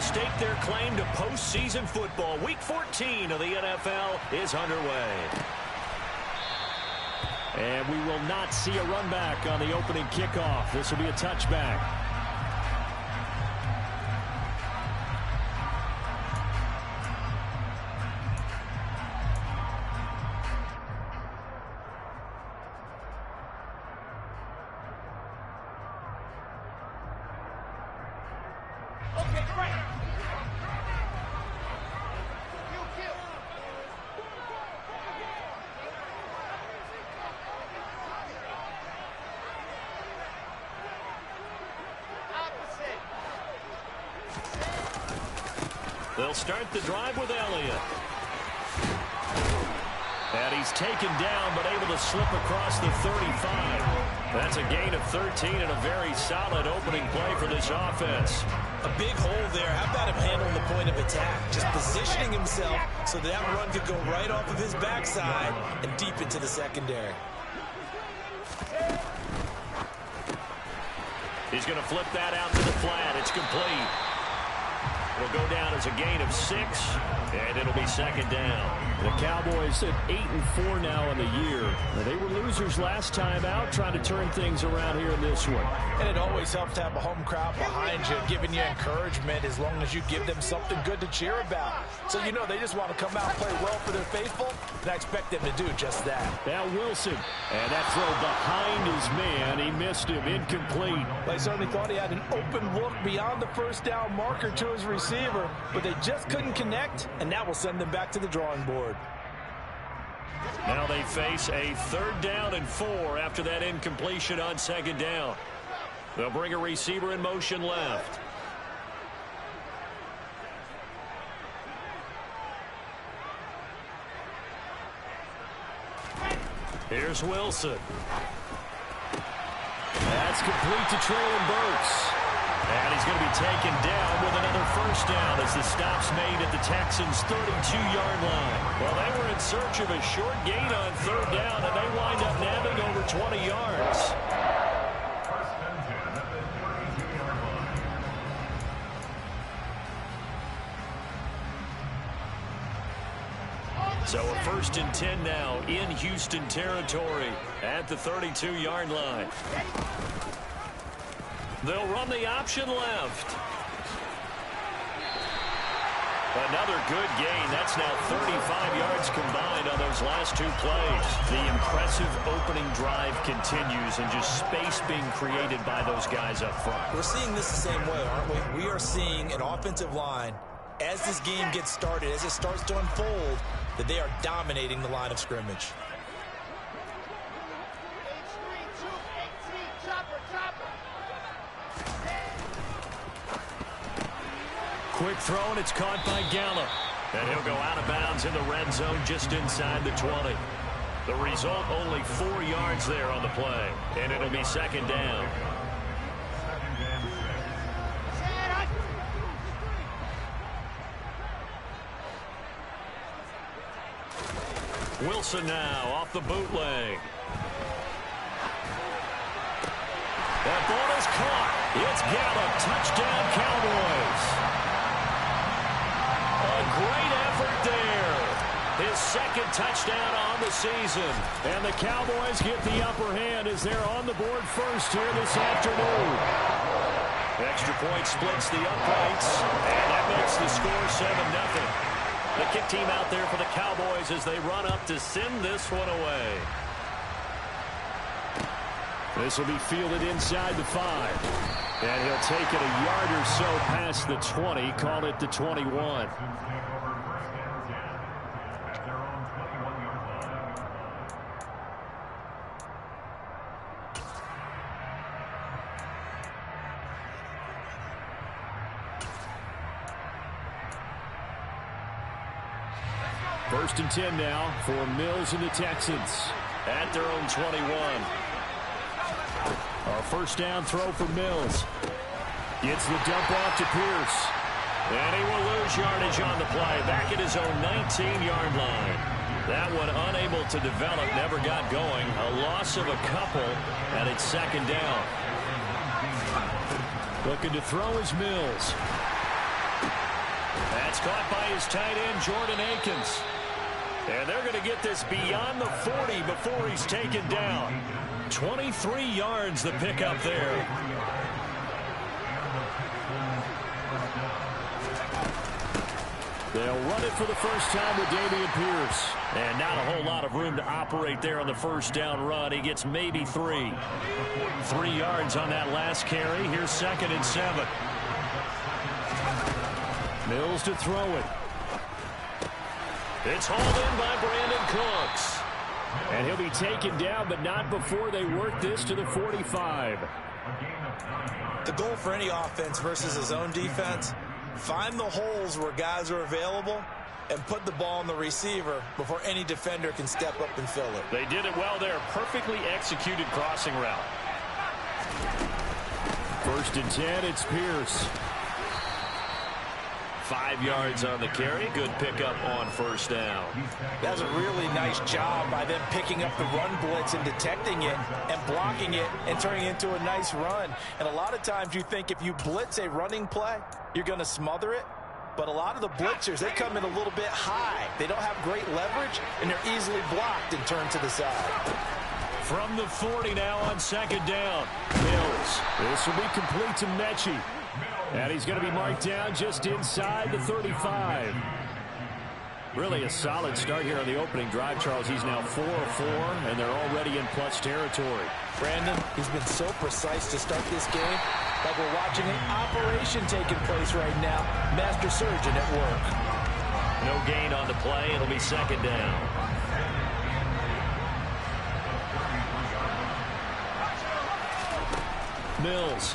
stake their claim to postseason football. Week 14 of the NFL is underway. And we will not see a run back on the opening kickoff. This will be a touchback. They'll start the drive with Elliott. And he's taken down, but able to slip across the 35. That's a gain of 13 and a very solid opening play for this offense. A big hole there. How about him handling the point of attack? Just positioning himself so that run could go right off of his backside and deep into the secondary. He's going to flip that out to the flat. It's complete. It'll go down as a gain of 6, and it'll be second down. The Cowboys at 8-4 now in the year. They were losers last time out, trying to turn things around here in this one. And it always helps to have a home crowd behind you, giving you encouragement as long as you give them something good to cheer about. So you know they just want to come out and play well for their faithful, and I expect them to do just that. Now Wilson, and that throw behind his man. He missed him, incomplete. They certainly thought he had an open look beyond the first down marker to his receiver, but they just couldn't connect, and that will send them back to the drawing board. Now they face a 3rd down and 4 after that incompletion on 2nd down. They'll bring a receiver in motion left. Here's Wilson. That's complete to Traylon Burks. And he's going to be taken down with another 1st down as the stop's made at the Texans' 32-yard line. Well, they were in search of a short gain on 3rd down, and they wind up nabbing over 20 yards. So a 1st and 10 now in Houston territory at the 32-yard line. They'll run the option left. Another good gain. That's now 35 yards combined on those last 2 plays. The impressive opening drive continues, and just space being created by those guys up front. We're seeing this the same way, aren't we? We are seeing an offensive line, as this game gets started, as it starts to unfold, that they are dominating the line of scrimmage. Quick throw, and it's caught by Gallup. And he'll go out of bounds in the red zone just inside the 20. The result, only 4 yards there on the play. And it'll be 2nd down. Wilson now off the bootleg. That ball is caught. It's Gallup. Touchdown, Cowboys. A great effort there. His 2nd touchdown on the season. And the Cowboys get the upper hand as they're on the board first here this afternoon. Extra point splits the uprights, and that makes the score 7-0. The kick team out there for the Cowboys as they run up to send this one away. This will be fielded inside the 5. And he'll take it a yard or so past the 20, call it the 21. First and 10 now for Mills and the Texans. At their own 21. A 1st down throw for Mills. Gets the dump off to Pierce. And he will lose yardage on the play. Back at his own 19-yard line. That one unable to develop, never got going. A loss of a couple, and it's 2nd down. Looking to throw is Mills. That's caught by his tight end, Jordan Akins. And they're going to get this beyond the 40 before he's taken down. 23 yards the pickup there. They'll run it for the first time with Dameon Pierce. And not a whole lot of room to operate there on the first down run. He gets maybe 3. 3 yards on that last carry. Here's 2nd and 7. Mills to throw it. It's hauled in by Brandon Cooks. And he'll be taken down, but not before they work this to the 45. The goal for any offense versus his own defense, find the holes where guys are available and put the ball on the receiver before any defender can step up and fill it. They did it well there. Perfectly executed crossing route. 1st and 10, it's Pierce. 5 yards on the carry. Good pickup on first down. That was a really nice job by them picking up the run blitz and detecting it and blocking it and turning it into a nice run. And a lot of times you think if you blitz a running play, you're going to smother it. But a lot of the blitzers, they come in a little bit high. They don't have great leverage, and they're easily blocked and turned to the side. From the 40 now on 2nd down. Mills. This will be complete to Mechie. And he's going to be marked down just inside the 35. Really a solid start here on the opening drive, Charles. He's now 4 of 4, and they're already in plus territory. Brandon, he's been so precise to start this game. Like we're watching an operation taking place right now. Master surgeon at work. No gain on the play. It'll be 2nd down. Mills.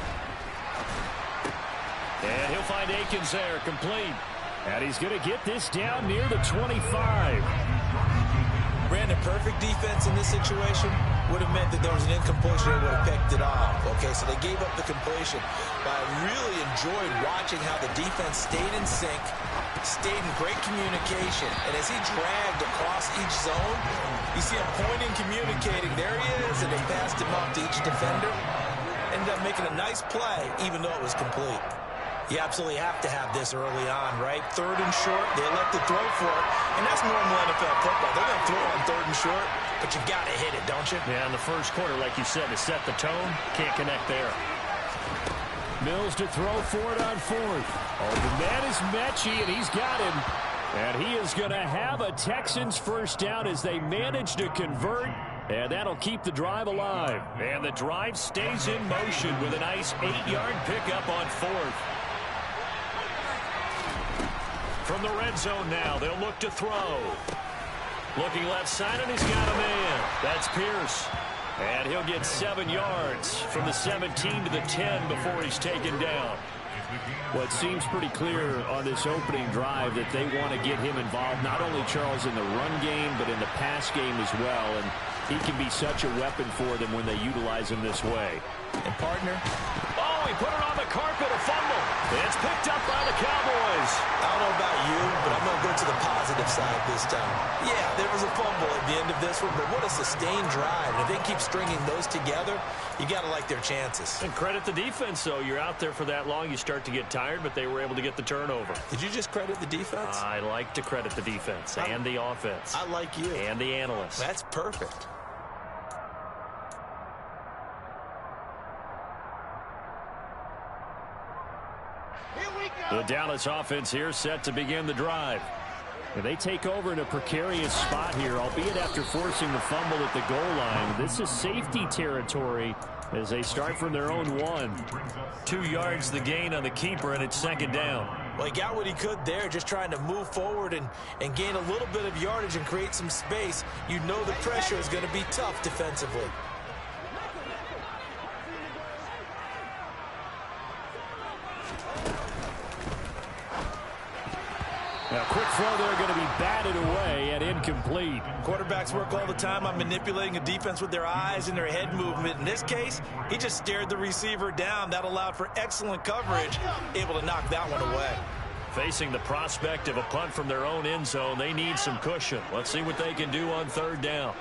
And he'll find Akins there, complete. And he's going to get this down near the 25. Brandon, perfect defense in this situation would have meant that there was an incompletion and would have picked it off. Okay, so they gave up the completion. But I really enjoyed watching how the defense stayed in sync, stayed in great communication. And as he dragged across each zone, you see him pointing, communicating. There he is, and they passed him off to each defender. Ended up making a nice play, even though it was complete. You absolutely have to have this early on, right? 3rd and short, they elect to throw for it, and that's normal NFL football. They're going to throw on 3rd and short, but you got to hit it, don't you? Yeah, in the first quarter, like you said, to set the tone, can't connect there. Mills to throw for it on 4th. Oh, the man is Mechie, and he's got him. And he is going to have a Texans first down as they manage to convert. And that'll keep the drive alive. And the drive stays in motion with a nice 8-yard pickup on 4th. From the red zone now, they'll look to throw. Looking left side, and he's got a man. That's Pierce. And he'll get 7 yards from the 17 to the 10 before he's taken down. Well, it seems pretty clear on this opening drive that they want to get him involved, not only, Charles, in the run game, but in the pass game as well. And he can be such a weapon for them when they utilize him this way. And partner. Oh, he put it on the carpet, a fumble. It's picked up by the Cowboys. I don't know about you, but I'm going to go to the positive side this time. Yeah, there was a fumble at the end of this one, but what a sustained drive. And if they keep stringing those together, you got to like their chances. And credit the defense, though. You're out there for that long, you start to get tired, but they were able to get the turnover. Did you just credit the defense? I like to credit the defense and the offense. I like you. And the analysts. That's perfect. The Dallas offense here set to begin the drive. And they take over in a precarious spot here, albeit after forcing the fumble at the goal line. This is safety territory as they start from their own 1. 2 yards the gain on the keeper, and it's 2nd down. Well, he got what he could there, just trying to move forward and gain a little bit of yardage and create some space. You know the pressure is going to be tough defensively. A quick throw there going to be batted away and incomplete. Quarterbacks work all the time on manipulating a defense with their eyes and their head movement. In this case, he just stared the receiver down. That allowed for excellent coverage, able to knock that one away. Facing the prospect of a punt from their own end zone, they need some cushion. Let's see what they can do on 3rd down.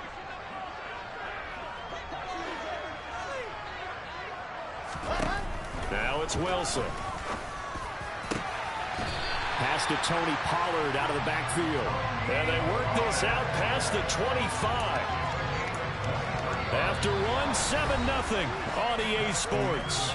Now it's Wilson. Pass to Tony Pollard out of the backfield. And they work this out past the 25. After one, 7-0 on EA Sports.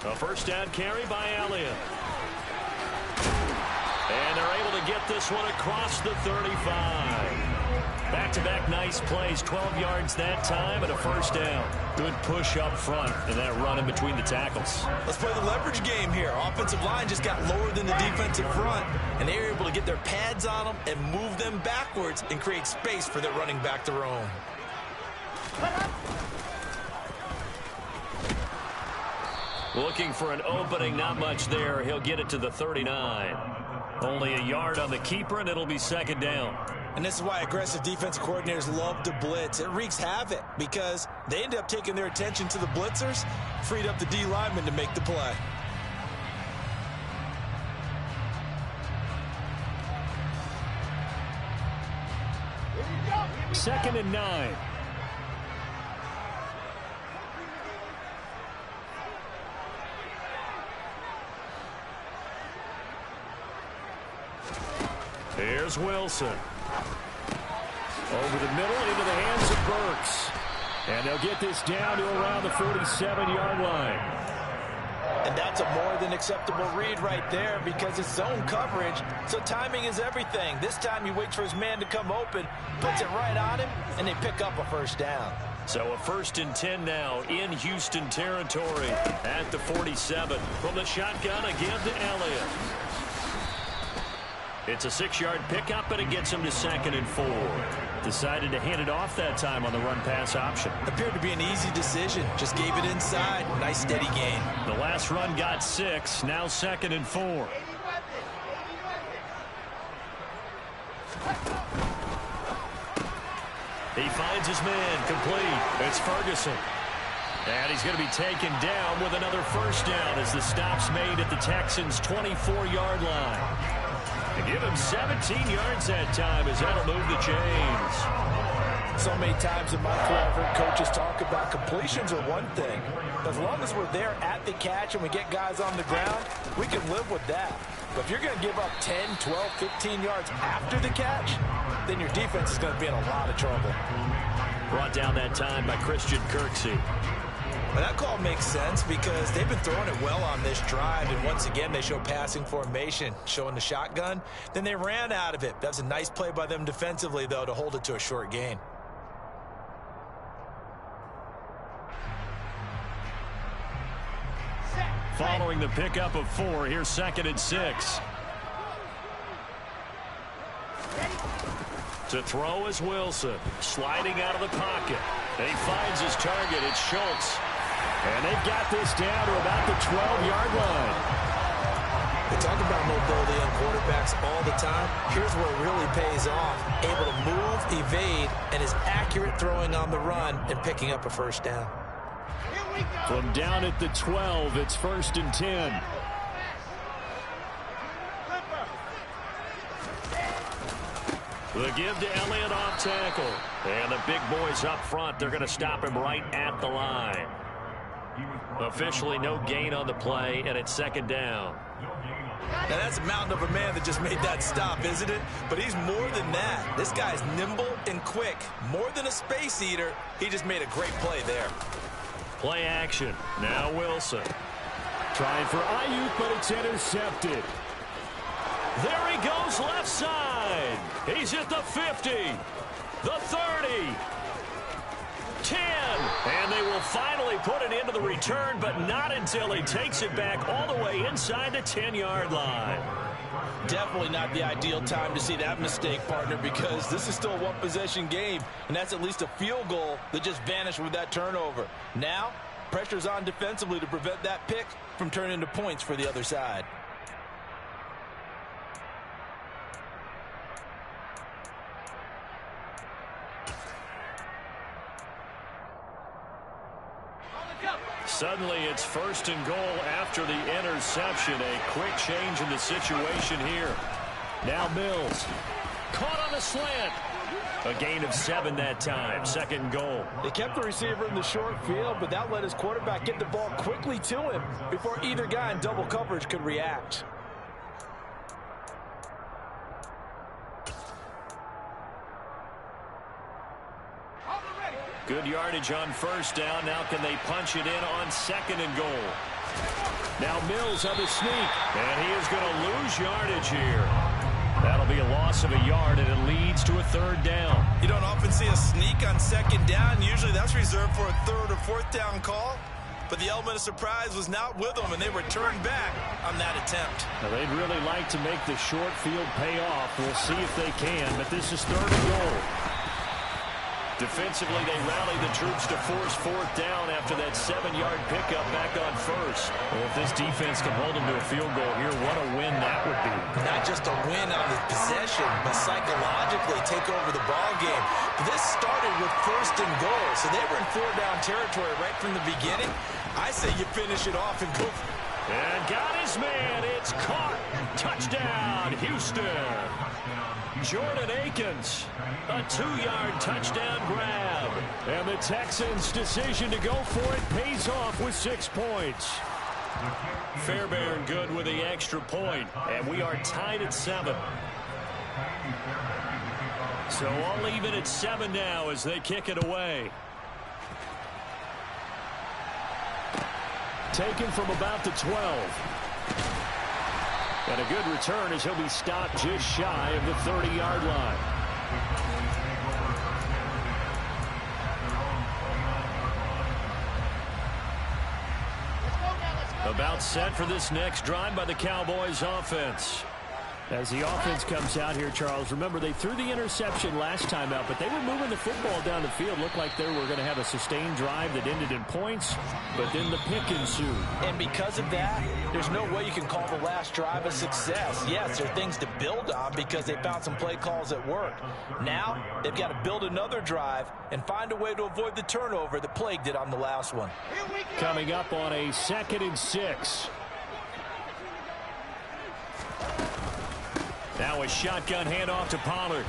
A first down carry by Elliott. And they're able to get this one across the 35. Back-to-back nice plays, 12 yards that time and a first down. Good push up front and that run in between the tackles. Let's play the leverage game here. Offensive line just got lower than the defensive front, and they were able to get their pads on them and move them backwards and create space for their running back to roam. Looking for an opening, not much there. He'll get it to the 39. Only a yard on the keeper, and it'll be second down. And this is why aggressive defensive coordinators love to blitz. It wreaks havoc because they end up taking their attention to the blitzers, freed up the D lineman to make the play. Second and 9. Here's Wilson. Over the middle into the hands of Burks. And they'll get this down to around the 47-yard line. And that's a more than acceptable read right there because it's zone coverage, so timing is everything. This time he waits for his man to come open, puts it right on him, and they pick up a first down. So a 1st and 10 now in Houston territory at the 47. From the shotgun again to Elliott. It's a 6-yard pickup, and it gets him to 2nd and 4. Decided to hand it off that time on the run-pass option. Appeared to be an easy decision. Just gave it inside. Nice steady gain. The last run got 6. Now 2nd and 4. He finds his man complete. It's Ferguson. And he's going to be taken down with another first down as the stop's made at the Texans' 24-yard line. They give him 17 yards that time as that'll move the chains. So many times in my career, coaches talk about completions are one thing. As long as we're there at the catch and we get guys on the ground, we can live with that. But if you're going to give up 10, 12, 15 yards after the catch, then your defense is going to be in a lot of trouble. Brought down that time by Christian Kirksey. Well, that call makes sense because they've been throwing it well on this drive, and once again they show passing formation, showing the shotgun. Then they ran out of it. That was a nice play by them defensively, though, to hold it to a short gain. Following the pickup of 4, here's 2nd and 6. To throw is Wilson, sliding out of the pocket. And he finds his target. It's Schultz. And they've got this down to about the 12-yard line. They talk about mobility on quarterbacks all the time. Here's where it really pays off. Able to move, evade, and is accurate throwing on the run and picking up a first down. From down at the 12, it's 1st and 10. The give to Elliott off tackle. And the big boys up front, they're going to stop him right at the line. Officially no gain on the play, and it's 2nd down. Now that's a mountain of a man that just made that stop, isn't it? But he's more than that. This guy's nimble and quick. More than a space eater, he just made a great play there. Play action. Now Wilson. Trying for Ayuk, but it's intercepted. There he goes left side. He's at the 50, the 30, 10. And they will finally put it into the return, but not until he takes it back all the way inside the 10-yard line. Definitely not the ideal time to see that mistake, partner, because this is still a one-possession game, and that's at least a field goal that just vanished with that turnover. Now, pressure's on defensively to prevent that pick from turning into points for the other side. Suddenly it's 1st and goal after the interception. A quick change in the situation here. Now Mills. Caught on the slant. A gain of 7 that time. 2nd and goal. They kept the receiver in the short field, but that let his quarterback get the ball quickly to him before either guy in double coverage could react. Good yardage on 1st down. Now can they punch it in on 2nd and goal? Now Mills on the sneak. And he is going to lose yardage here. That'll be a loss of a yard, and it leads to a 3rd down. You don't often see a sneak on 2nd down. Usually that's reserved for a 3rd or 4th down call. But the element of surprise was not with them, and they returned back on that attempt. Now, they'd really like to make the short field pay off. We'll see if they can, but this is 3rd and goal. Defensively, they rally the troops to force 4th down after that 7-yard pickup back on 1st. Well, if this defense can hold them to a field goal here, what a win that would be. Not just a win on the possession, but psychologically take over the ball game. But this started with 1st and goal, so they were in 4-down territory right from the beginning. I say you finish it off and go. And got his man. It's caught. Touchdown, Houston. Jordan Akins, a 2-yard touchdown grab. And the Texans' decision to go for it pays off with 6 points. Fairbairn good with the extra point, and we are tied at 7. So I'll leave it at 7 now as they kick it away. Taken from about the 12. And a good return as he'll be stopped just shy of the 30-yard line. About set for this next drive by the Cowboys offense. As the offense comes out here, Charles, remember they threw the interception last time out, but they were moving the football down the field. Looked like they were going to have a sustained drive that ended in points, but then the pick ensued. And because of that, there's no way you can call the last drive a success. Yes, there are things to build on because they found some play calls that worked. Now, they've got to build another drive and find a way to avoid the turnover that plagued it on the last one. Coming up on a 2nd and 6. Now a shotgun handoff to Pollard.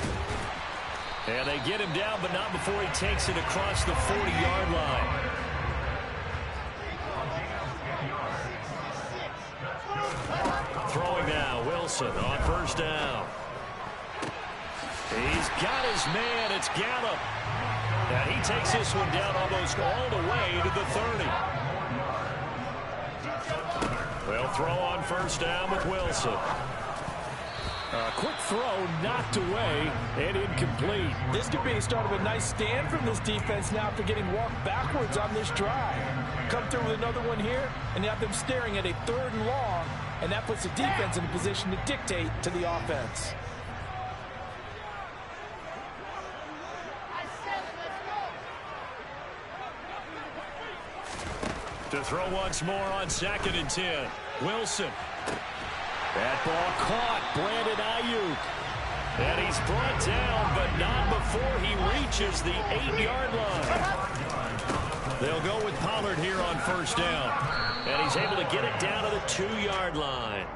And they get him down, but not before he takes it across the 40-yard line. Throwing now, Wilson on 1st down. He's got his man. It's Gallup. And he takes this one down almost all the way to the 30. They'll throw on 1st down with Wilson. A quick throw knocked away and incomplete. This could be the start of a nice stand from this defense now after getting walked backwards on this drive. Come through with another one here, and you have them staring at a 3rd and long, and that puts the defense in a position to dictate to the offense. To throw once more on 2nd and 10. Wilson. That ball caught. Brandon Ayuk. And he's brought down, but not before he reaches the 8-yard line. They'll go with Pollard here on 1st down. And he's able to get it down to the 2-yard line.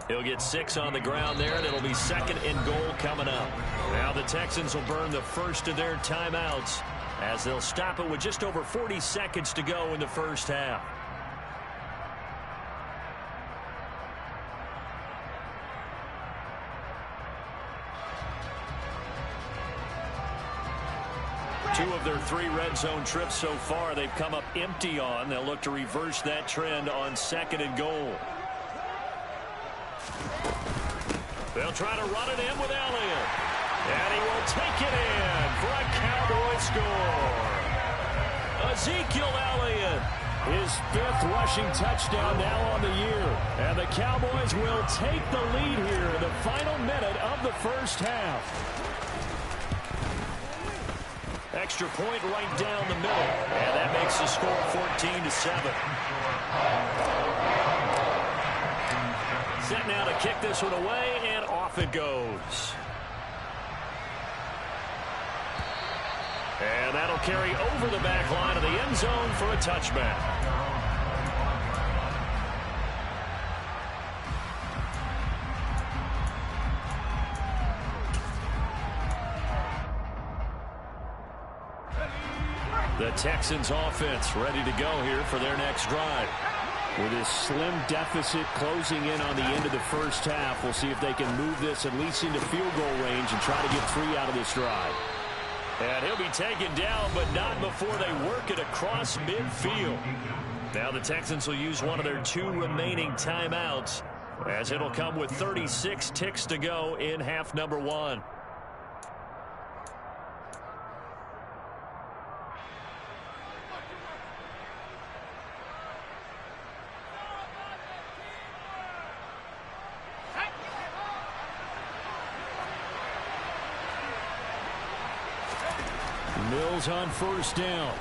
He'll get 6 on the ground there, and it'll be 2nd and goal coming up. Now the Texans will burn the first of their timeouts as they'll stop it with just over 40 seconds to go in the first half. Two of their 3 red zone trips so far they've come up empty on. They'll look to reverse that trend on 2nd and goal. They'll try to run it in with Elliott. And he will take it in for a Cowboy score. Ezekiel Elliott. His 5th rushing touchdown now on the year. And the Cowboys will take the lead here in the final minute of the first half. Extra point right down the middle. And that makes the score 14-7. Set now to kick this one away, and off it goes. And that'll carry over the back line of the end zone for a touchback. The Texans offense ready to go here for their next drive. With this slim deficit closing in on the end of the first half, we'll see if they can move this at least into field goal range and try to get 3 out of this drive. And he'll be taken down, but not before they work it across midfield. Now the Texans will use one of their 2 remaining timeouts, as it'll come with 36 ticks to go in half number 1. Mills on first down.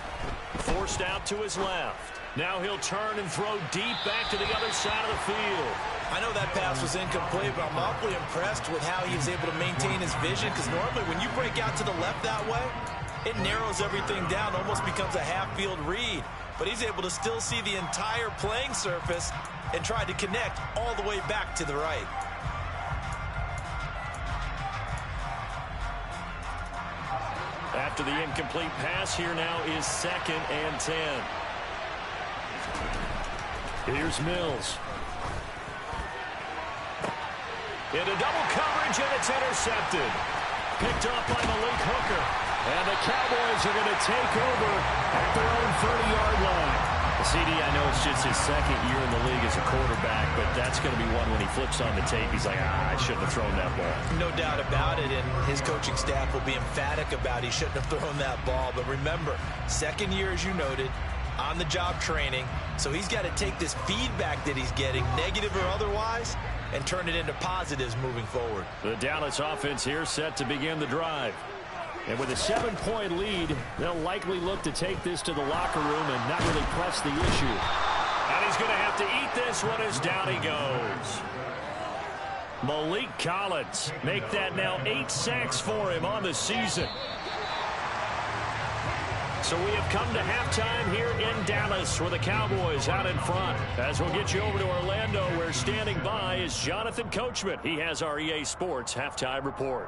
Forced out to his left. Now he'll turn and throw deep back to the other side of the field. I know that pass was incomplete, but I'm awfully impressed with how he was able to maintain his vision, because normally when you break out to the left that way, it narrows everything down, almost becomes a half-field read. But he's able to still see the entire playing surface and try to connect all the way back to the right. After the incomplete pass, here now is 2nd and 10. Here's Mills. Into double coverage, and it's intercepted. Picked up by Malik Hooker. And the Cowboys are going to take over at their own 30-yard line. CD, I know it's just his 2nd year in the league as a quarterback, but that's going to be one when he flips on the tape. He's like, I shouldn't have thrown that ball. No doubt about it, and his coaching staff will be emphatic about he shouldn't have thrown that ball. But remember, 2nd year, as you noted, on-the-job training. So he's got to take this feedback that he's getting, negative or otherwise, and turn it into positives moving forward. The Dallas offense here set to begin the drive. And with a 7-point lead, they'll likely look to take this to the locker room and not really press the issue. And he's going to have to eat this one as down he goes. Malik Collins, make that now 8 sacks for him on the season. So we have come to halftime here in Dallas, where the Cowboys out in front. As we'll get you over to Orlando, where standing by is Jonathan Coachman. He has our EA Sports halftime report.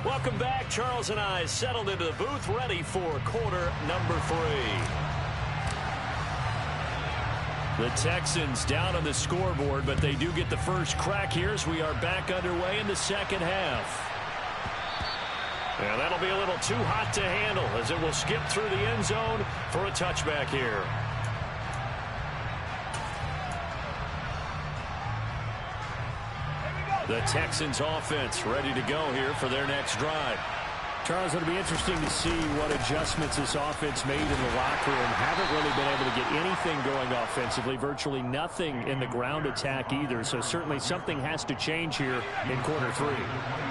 Welcome back. Charles and I settled into the booth, ready for quarter number 3. The Texans down on the scoreboard, but they do get the first crack here as we are back underway in the second half. And that'll be a little too hot to handle, as it will skip through the end zone for a touchback here. The Texans offense ready to go here for their next drive. Charles, it'll be interesting to see what adjustments this offense made in the locker room. Haven't really been able to get anything going offensively, virtually nothing in the ground attack either. So certainly something has to change here in quarter 3.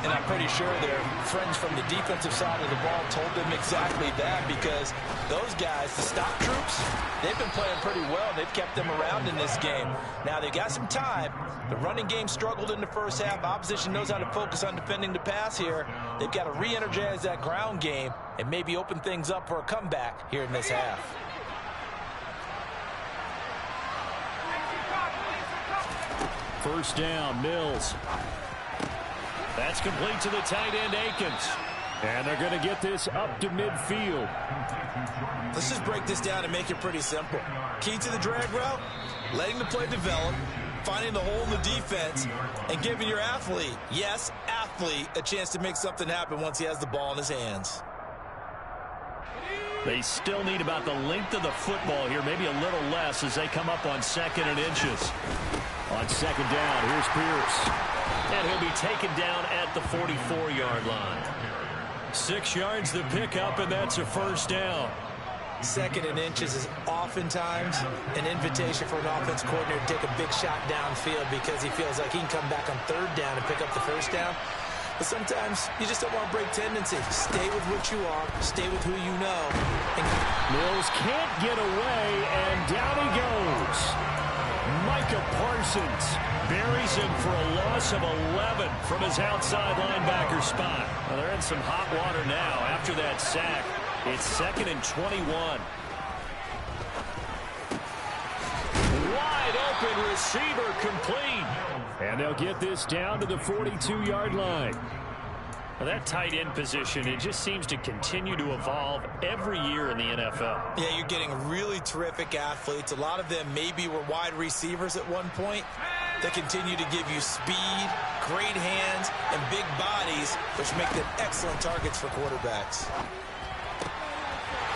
And I'm pretty sure their friends from the defensive side of the ball told them exactly that, because those guys, the stop troops, they've been playing pretty well. They've kept them around in this game. Now they've got some time. The running game struggled in the first half. Opposition knows how to focus on defending the pass here. They've got to re-energize that ground game and maybe open things up for a comeback here in this half. First down, Mills. That's complete to the tight end, Akins. And they're going to get this up to midfield. Let's just break this down and make it pretty simple. Key to the drag route, letting the play develop, finding the hole in the defense, and giving your athlete, yes, athlete, a chance to make something happen once he has the ball in his hands. They still need about the length of the football here, maybe a little less, as they come up on 2nd and inches. On 2nd down, here's Pierce. And he'll be taken down at the 44-yard line. 6 yards to pick up, and that's a first down. 2nd and inches is oftentimes an invitation for an offense coordinator to take a big shot downfield, because he feels like he can come back on 3rd down and pick up the first down. But sometimes you just don't want to break tendency. Stay with what you are. Stay with who you know. Mills can't get away, and down he goes. Micah Parsons buries him for a loss of 11 from his outside linebacker spot. Well, they're in some hot water now after that sack. It's 2nd and 21. Wide open receiver complete. And they'll get this down to the 42-yard line. Well, that tight end position, it just seems to continue to evolve every year in the NFL. Yeah, you're getting really terrific athletes. A lot of them maybe were wide receivers at one point. They continue to give you speed, great hands, and big bodies, which make them excellent targets for quarterbacks.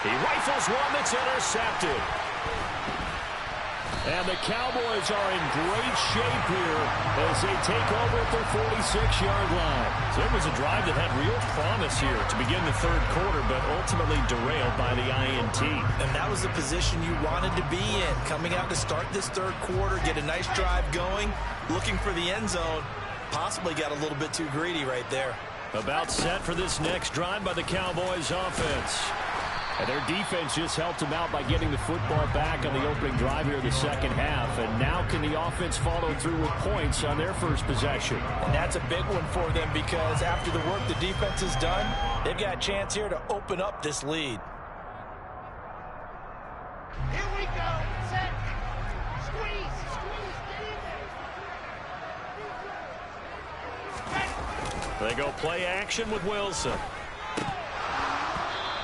He rifles one that's intercepted. And the Cowboys are in great shape here as they take over at their 46-yard line. So it was a drive that had real promise here to begin the third quarter, but ultimately derailed by the INT. And that was the position you wanted to be in. Coming out to start this third quarter, get a nice drive going, looking for the end zone. Possibly got a little bit too greedy right there. About set for this next drive by the Cowboys offense. And their defense just helped them out by getting the football back on the opening drive here in the second half. And now can the offense follow through with points on their first possession? And that's a big one for them because after the work the defense has done, they've got a chance here to open up this lead. Here we go. Set. Squeeze. Get in there. They go play action with Wilson.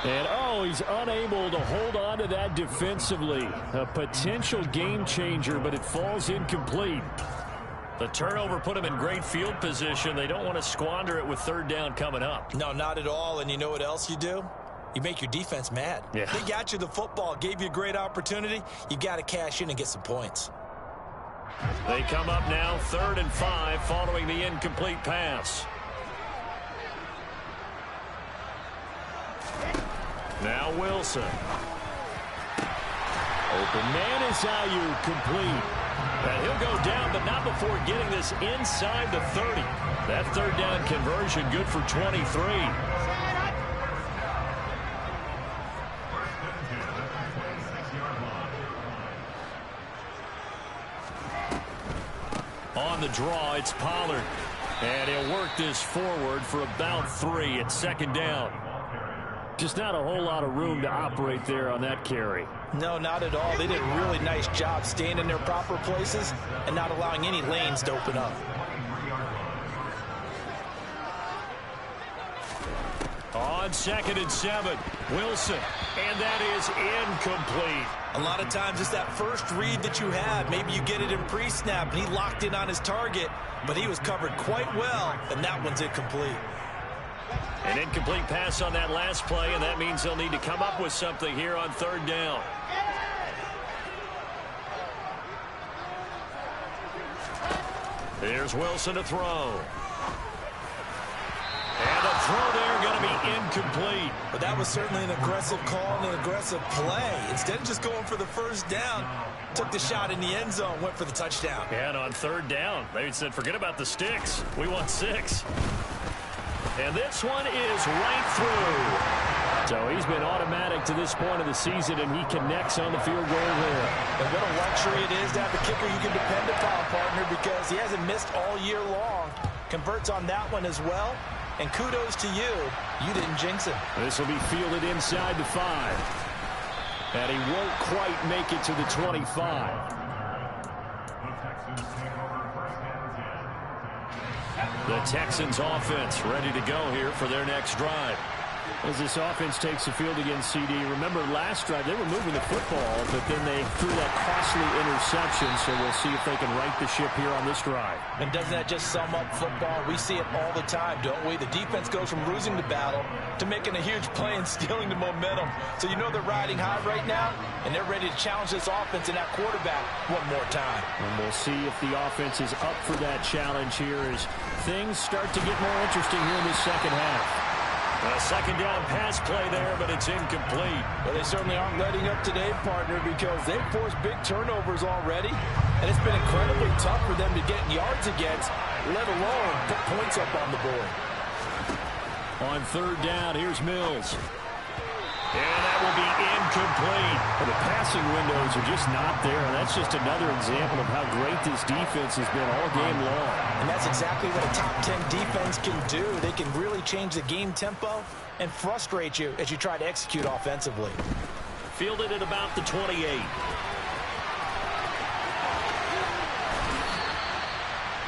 And, oh, he's unable to hold on to that defensively. A potential game changer, but it falls incomplete. The turnover put him in great field position. They don't want to squander it with third down coming up. No, not at all. And you know what else you do? You make your defense mad. Yeah. They got you the football, gave you a great opportunity. You got to cash in and get some points. They come up now 3rd and 5 following the incomplete pass. Now Wilson. Open man is Ayuk, complete. And he'll go down, but not before getting this inside the 30. That third down conversion good for 23. On the draw, it's Pollard. And he'll work this forward for about 3 at 2nd down. Just not a whole lot of room to operate there on that carry. No, not at all. They did a really nice job staying in their proper places and not allowing any lanes to open up. On 2nd and 7, Wilson. And that is incomplete. A lot of times it's that first read that you have. Maybe you get it in pre-snap, and he locked in on his target, but he was covered quite well, and that one's incomplete. An incomplete pass on that last play, and that means they'll need to come up with something here on 3rd down. Here's Wilson to throw. And the throw there going to be incomplete. But that was certainly an aggressive call and an aggressive play. Instead of just going for the first down, took the shot in the end zone, went for the touchdown. And on 3rd down, they said, forget about the sticks. We want 6. And this one is right through. So he's been automatic to this point of the season, and he connects on the field goal there. And what a luxury it is to have a kicker you can depend upon, partner, because he hasn't missed all year long. Converts on that one as well. And kudos to you. You didn't jinx him. This will be fielded inside the 5. And he won't quite make it to the 25. The Texans offense ready to go here for their next drive. As this offense takes the field against CD, remember last drive they were moving the football, but then they threw that costly interception, so we'll see if they can right the ship here on this drive. And doesn't that just sum up football? We see it all the time, don't we? The defense goes from losing the battle to making a huge play and stealing the momentum. So you know they're riding high right now, and they're ready to challenge this offense and that quarterback one more time. And we'll see if the offense is up for that challenge here as things start to get more interesting here in the second half. A 2nd down pass play there, but it's incomplete. Well, they certainly aren't letting up today, partner, because they've forced big turnovers already, and it's been incredibly tough for them to get yards against, let alone put points up on the board. On third down, here's Mills. And that will be incomplete. Well, the passing windows are just not there. And that's just another example of how great this defense has been all game long. And that's exactly what a top 10 defense can do. They can really change the game tempo and frustrate you as you try to execute offensively. Fielded at about the 28.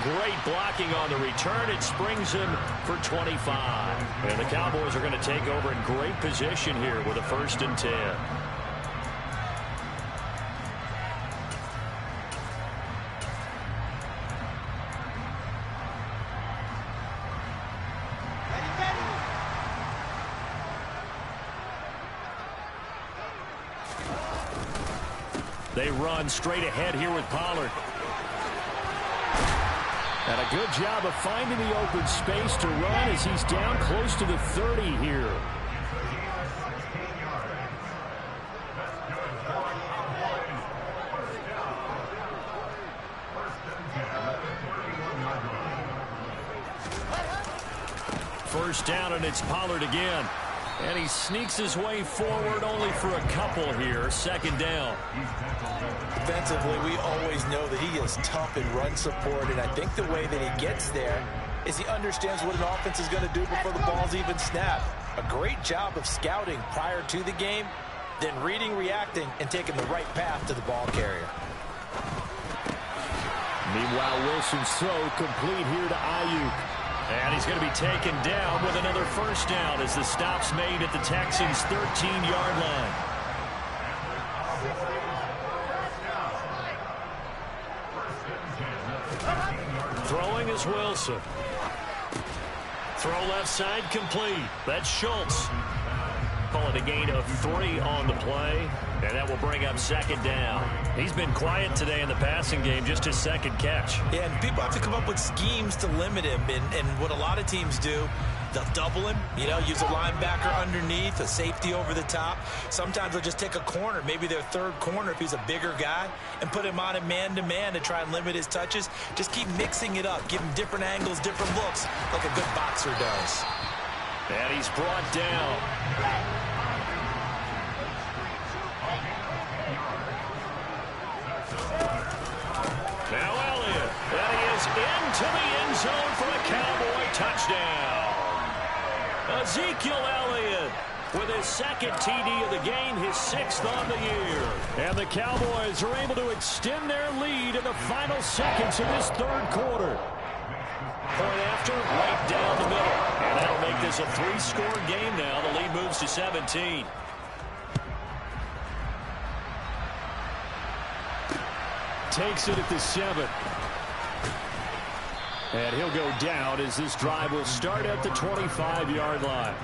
Great blocking on the return. It springs him for 25. And the Cowboys are going to take over in great position here with a 1st and 10. They run straight ahead here with Pollard. And a good job of finding the open space to run as he's down close to the 30 here. First down, and it's Pollard again. And he sneaks his way forward only for a couple here. 2nd down. Defensively, we always know that he is tough in run support, and I think the way that he gets there is he understands what an offense is going to do before the ball's even snapped. A great job of scouting prior to the game, then reading, reacting, and taking the right path to the ball carrier. Meanwhile, Wilson's throw complete here to Ayuk. And he's going to be taken down with another 1st down as the stop's made at the Texans' 13-yard line. Throwing is Wilson. Throw left side complete. That's Schultz. Call it a gain of 3 on the play. And that will bring up 2nd down. He's been quiet today in the passing game, just his 2nd catch. Yeah, and people have to come up with schemes to limit him. And what a lot of teams do, they'll double him, use a linebacker underneath, a safety over the top. Sometimes they'll just take a corner, maybe their 3rd corner if he's a bigger guy, and put him on a man-to-man to try and limit his touches. Just keep mixing it up, give him different angles, different looks, like a good boxer does. And he's brought down. Now Elliott. And he is into the end zone for a Cowboy touchdown. Ezekiel Elliott with his 2nd TD of the game, his 6th on the year. And the Cowboys are able to extend their lead in the final seconds of this 3rd quarter. Point after, right down the middle. And that'll make this a 3-score game now. The lead moves to 17. Takes it at the 7. And he'll go down as this drive will start at the 25-yard line.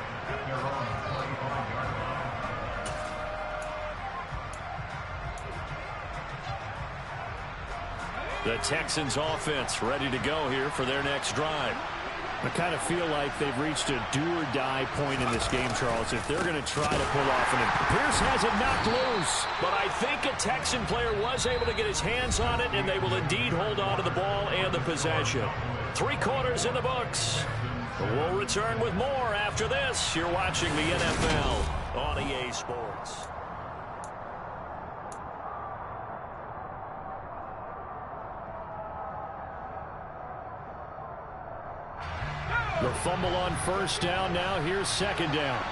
The Texans offense ready to go here for their next drive. I kind of feel like they've reached a do-or-die point in this game, Charles, if they're going to try to pull off an. Pierce has it knocked loose. But I think a Texan player was able to get his hands on it, and they will indeed hold on to the ball and the possession. 3 quarters in the books. We'll return with more after this. You're watching the NFL on EA Sports. The fumble on 1st down. Now here's 2nd down.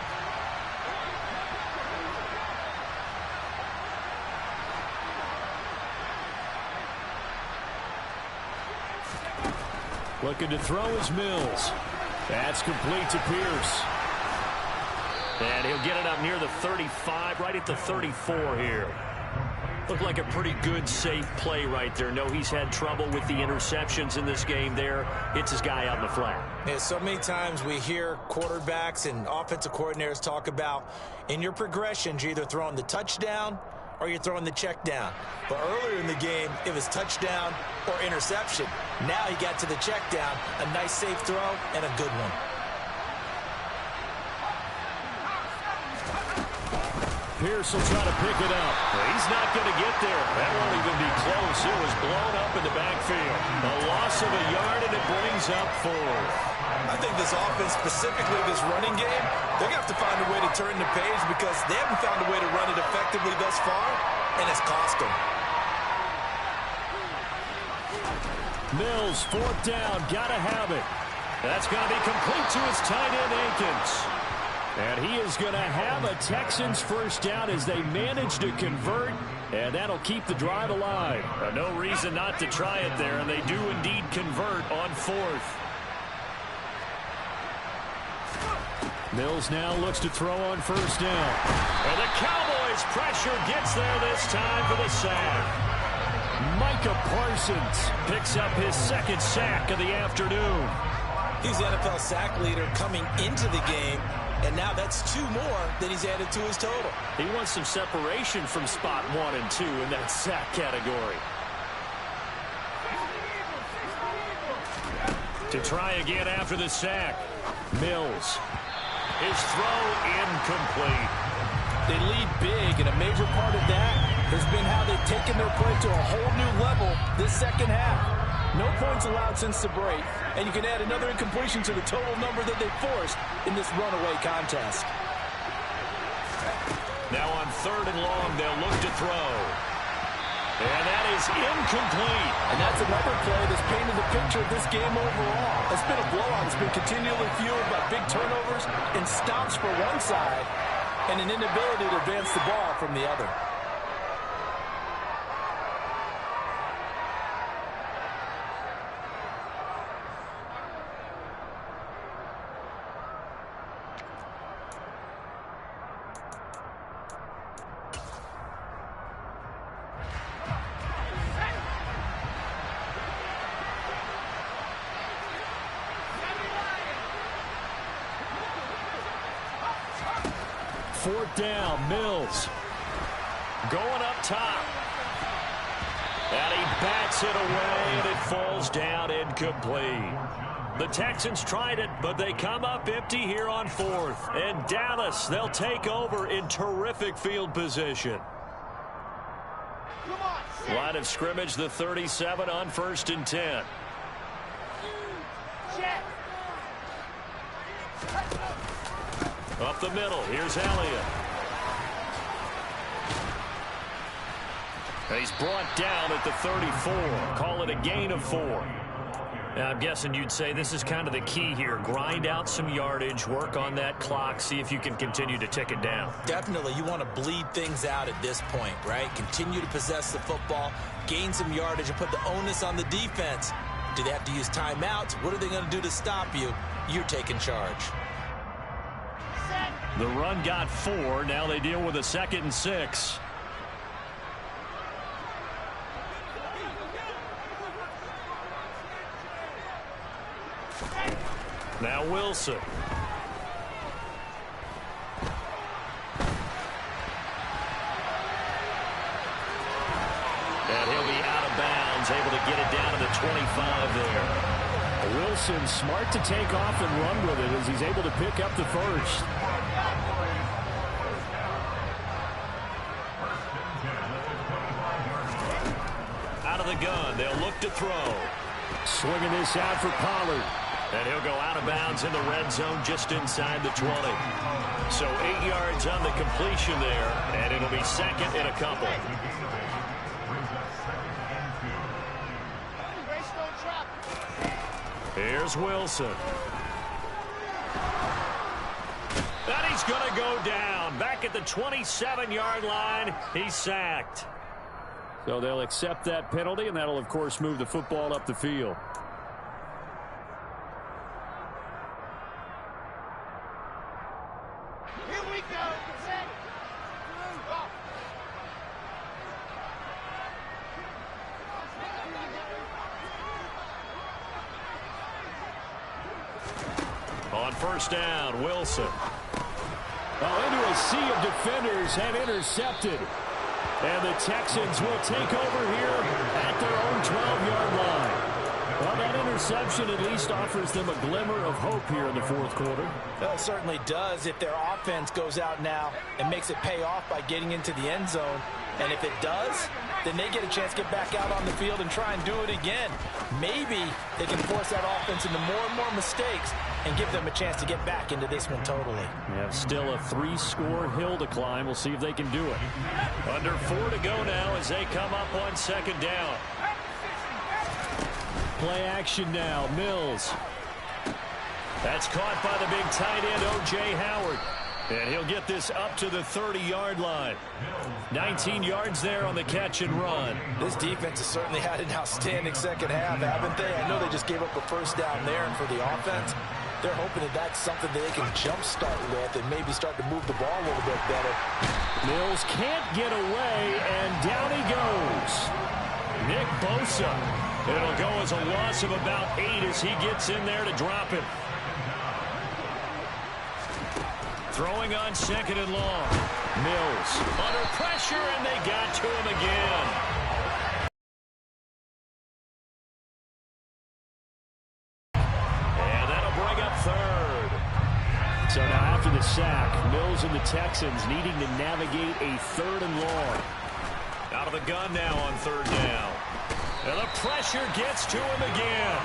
Looking to throw is Mills. That's complete to Pierce. And he'll get it up near the 35, right at the 34 here. Looked like a pretty good, safe play right there. No, he's had trouble with the interceptions in this game there. Hits his guy out in the flat. Yeah, so many times we hear quarterbacks and offensive coordinators talk about in your progressions, you're either throwing the touchdown or you're throwing the check down. But earlier in the game, it was touchdown or interception. Now he got to the check down, a nice safe throw, and a good one. Pierce will try to pick it up. He's not going to get there. That won't even be close. It was blown up in the backfield. A loss of a yard, and it brings up 4. I think this offense, specifically this running game, they're going to have to find a way to turn the page because they haven't found a way to run it effectively thus far, and it's cost them. Mills, 4th down, gotta have it. That's going to be complete to his tight end, Akins. And he is going to have a Texans first down as they manage to convert, and that'll keep the drive alive. No reason not to try it there, and they do indeed convert on 4th. Mills now looks to throw on 1st down. And the Cowboys' pressure gets there this time for the sack. Micah Parsons picks up his 2nd sack of the afternoon. He's the NFL sack leader coming into the game, and now that's 2 more than he's added to his total. He wants some separation from spot 1 and 2 in that sack category. To try again after the sack. Mills. His throw incomplete. They lead big, and a major part of that has been how they've taken their play to a whole new level this second half. No points allowed since the break, and you can add another incompletion to the total number that they forced in this runaway contest. Now on 3rd and long, they'll look to throw. And that is incomplete. And that's another play that's painted the picture of this game overall. It's been a blowout. It's been continually fueled by big turnovers and stops for one side and an inability to advance the ball from the other. Fourth down, Mills. Going up top. And he bats it away, and it falls down incomplete. The Texans tried it, but they come up empty here on 4th. And Dallas, they'll take over in terrific field position. Line of scrimmage, the 37 on 1st and 10. Up the middle, here's Elliott. He's brought down at the 34. Call it a gain of 4. Now, I'm guessing you'd say this is kind of the key here. Grind out some yardage, work on that clock, see if you can continue to tick it down. Definitely, you want to bleed things out at this point, right? Continue to possess the football, gain some yardage, and put the onus on the defense. Do they have to use timeouts? What are they going to do to stop you? You're taking charge. The run got 4. Now they deal with a 2nd and 6. Now Wilson. And he'll be out of bounds, able to get it down to the 25 there. Wilson smart to take off and run with it as he's able to pick up the 1st. Out of the gun, they'll look to throw. Swinging this out for Pollard. And he'll go out of bounds in the red zone just inside the 20. So 8 yards on the completion there, and it'll be 2nd and a couple. Here's Wilson. And he's going to go down. Back at the 27-yard line, he's sacked. So they'll accept that penalty, and that'll, of course, move the football up the field. Here we go. Set. On 1st down, Wilson. Well, into a sea of defenders have intercepted. And the Texans will take over here at their own 12-yard line. Well, that interception at least offers them a glimmer of hope here in the fourth quarter. Well, it certainly does if their offense goes out now and makes it pay off by getting into the end zone. And if it does, then they get a chance to get back out on the field and try and do it again. Maybe they can force that offense into more and more mistakes and give them a chance to get back into this one totally. Yeah, still a 3-score hill to climb. We'll see if they can do it. Under 4 to go now as they come up on second down. Play action now. Mills. That's caught by the big tight end, O.J. Howard. And he'll get this up to the 30-yard line. 19 yards there on the catch and run. This defense has certainly had an outstanding second half, haven't they? I know they just gave up a first down there, and for the offense, they're hoping that that's something that they can jumpstart with and maybe start to move the ball a little bit better. Mills can't get away, and down he goes. Nick Bosa. It'll go as a loss of about 8 as he gets in there to drop it. Throwing on second and long. Mills under pressure, and they got to him again. And that'll bring up third. So now after the sack, Mills and the Texans needing to navigate a third and long. Out of the gun now on third down. And the pressure gets to him again.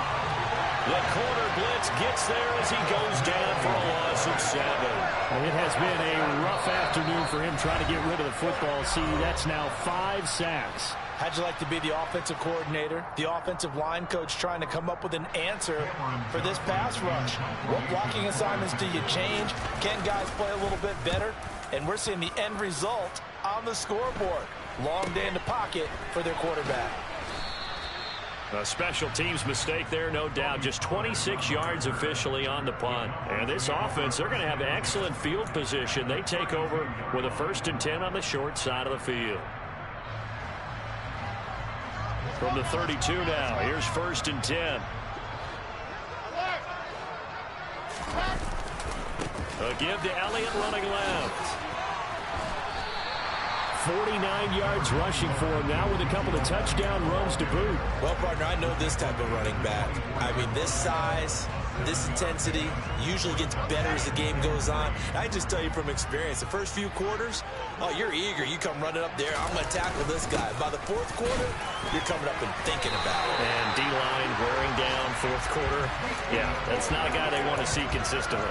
The corner blitz gets there as he goes down for a loss of 7. It has been a rough afternoon for him trying to get rid of the football. See, that's now 5 sacks. How'd you like to be the offensive coordinator, the offensive line coach trying to come up with an answer for this pass rush? What blocking assignments do you change? Can guys play a little bit better? And we're seeing the end result on the scoreboard. Long day in the pocket for their quarterback. A special teams mistake there, no doubt. Just 26 yards officially on the punt. And this offense, they're going to have excellent field position. They take over with a 1st and 10 on the short side of the field. From the 32 now, here's 1st and 10. A give to Elliott running left. 49 yards rushing for him now with a couple of touchdown runs to boot. Well, partner, I know this type of running back. I mean, this size, this intensity usually gets better as the game goes on. I just tell you from experience, the first few quarters, oh, you're eager. You come running up there. I'm going to tackle this guy. By the 4th quarter, you're coming up and thinking about it. And D-line wearing down 4th quarter. Yeah, that's not a guy they want to see consistently.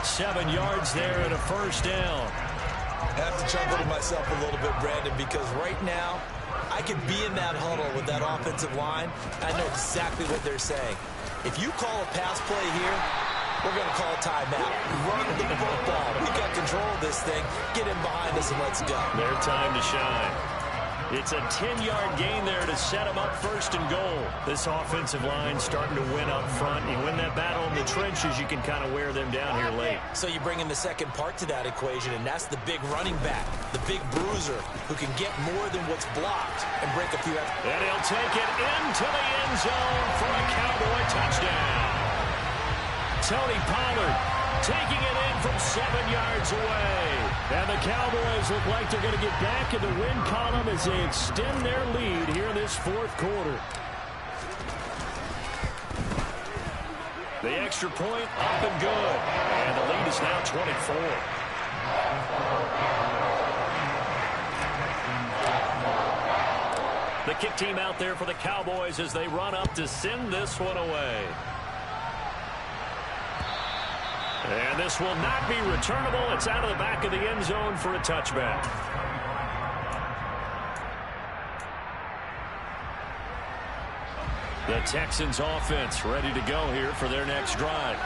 7 yards there and a 1st down. I have to chuckle to myself a little bit, Brandon, because right now I could be in that huddle with that offensive line. I know exactly what they're saying. If you call a pass play here, we're going to call a timeout. Run the football. We got control of this thing. Get in behind us and let's go. Their time to shine. It's a 10-yard gain there to set them up 1st and goal. This offensive line starting to win up front. You win that battle in the trenches, you can kind of wear them down here late. So you bring in the second part to that equation, and that's the big running back, the big bruiser, who can get more than what's blocked and break a few extra. And he'll take it into the end zone for a Cowboy touchdown. Tony Pollard taking it in from 7 yards away. And the Cowboys look like they're going to get back in the win column as they extend their lead here in this 4th quarter. The extra point up and good. And the lead is now 24. The kick team out there for the Cowboys as they run up to send this one away. And this will not be returnable. It's out of the back of the end zone for a touchback. The Texans offense ready to go here for their next drive.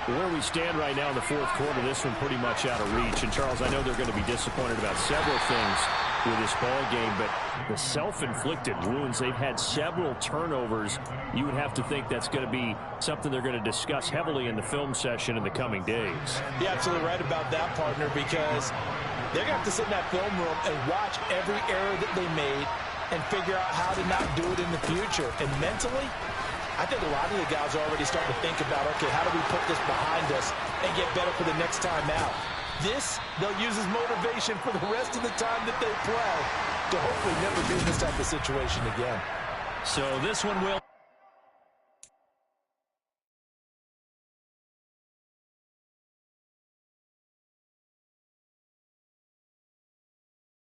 Where we stand right now in the 4th quarter, this one pretty much out of reach. And, Charles, I know they're going to be disappointed about several things with this ball game, but the self-inflicted wounds, they've had several turnovers. You would have to think that's going to be something they're going to discuss heavily in the film session in the coming days. You're absolutely right about that, partner, because they're going to have to sit in that film room and watch every error that they made and figure out how to not do it in the future. And mentally, I think a lot of the guys are already starting to think about, okay, how do we put this behind us and get better for the next time out? This, they'll use as motivation for the rest of the time that they play to hopefully never be in this type of situation again. So this one will...